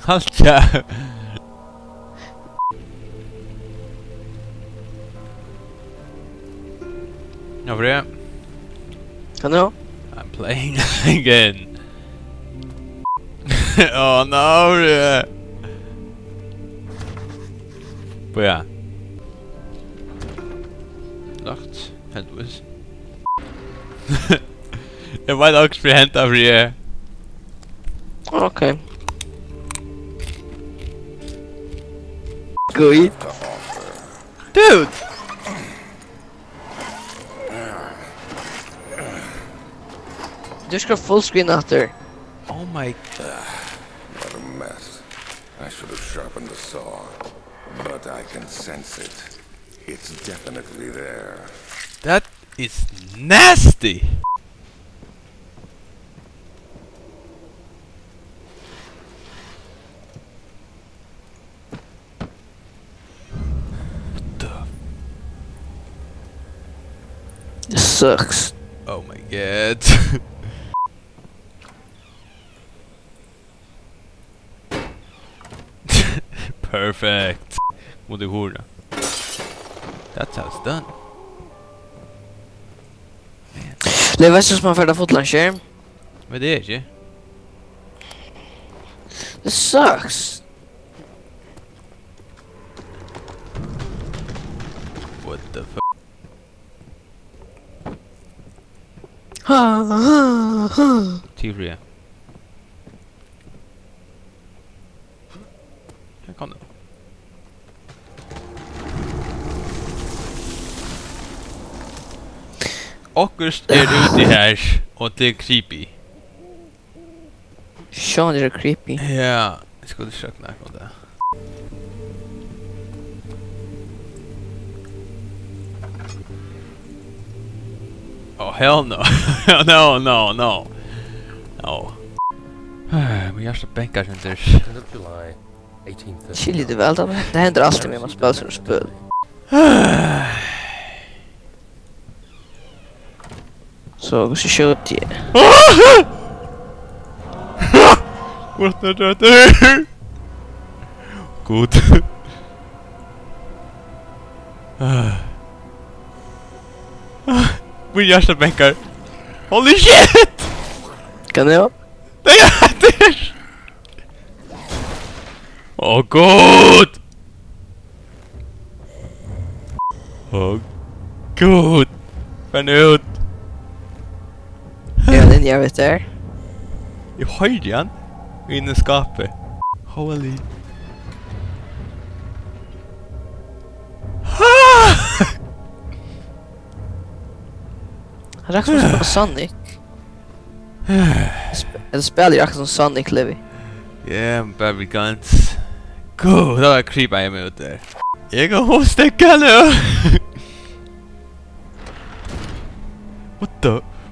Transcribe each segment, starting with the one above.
Halt ja. Over here. Hello? I'm playing again. Oh no, yeah. But yeah. Locked. Head was. It might actually hand over here. Okay. Good. Dude! Just go full screen after. Oh my. What a mess. I should have sharpened the saw. But I can sense it. It's definitely there. That is nasty! What the? This sucks. Oh my god. Perfect. Mot i hora. That's how it's done. Det var som man får fotlandskärm. Men det är inte. This sucks. What the fuck? Tydliga. Här kom den. August är ute här och det är creepy. Sean, det är creepy. Ja, jag skulle försöka knäcka om det. Oh hell no. No, no, no. No. Men jag ska bänka sen där. End of July, 1830. Chill lite väl då. Det händer alltid med man spelar som spel. Så vi ska köra det. What the do? Good. Min hjärta bänkar. Holy shit! Kan det vara? Det är det! Åh god! Åh god! Fan ut! Ja, den jävligt där. Jag höjde han inne i skapet. Holy. Han räknar som spelar Sonic. Eller spelar jag som Sonic, Levi. Yeah, baby guns. God, det var creepy jag med ut där. Jag går hosstäcka nu!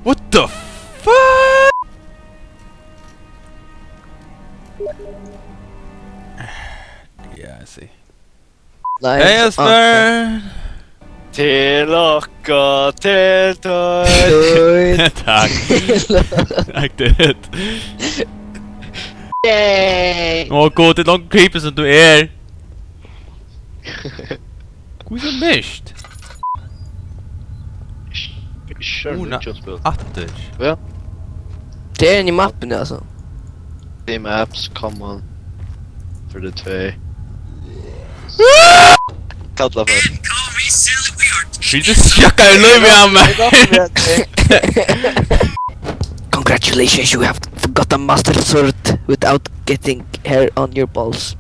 What the fuck? Yeah, I see. Nej, Hej Jesper! Tillocka till toy. Tack! Tack det! Yay! Åh god, det är långt creepy som du är! Hur är det mest? Ona atter. Ja. Det är den i mappen alltså. Team apps, come on. För det två. Kalla för. Vi just jackar i löv med. Congratulations, you have forgot a master sword without getting hair on your balls.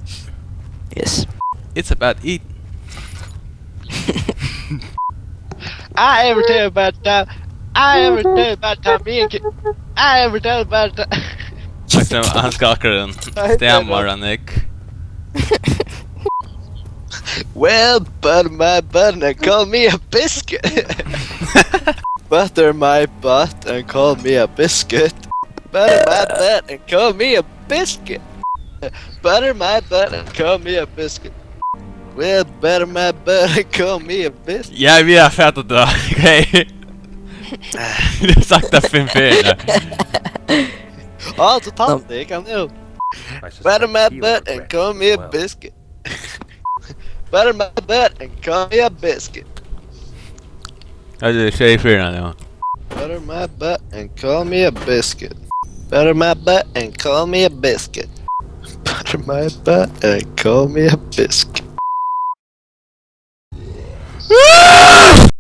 Yes. It's about eating. I ever tell about time. I ever tell about time. Me and I ever tell about time. Han skakar den. Stämmar Nick. Well, butter my butt and call me a biscuit. Butter my butt and call me a biscuit. Butter my butt and call me a biscuit. Butter my butt and call me a biscuit. Well, butter my butt and call me a biscuit. Ja, vi har fattat det. Okej. Du har sagt det 5-4. Ja, totalt. Det kan jag. I suspect Butter my he will butt and regret call it me as a well. biscuit. Butter my butt and call me a biscuit. Säg fyran då. Butter my butt and call me a biscuit. Butter my butt and call me a biscuit. Butter my butt and call me a biscuit.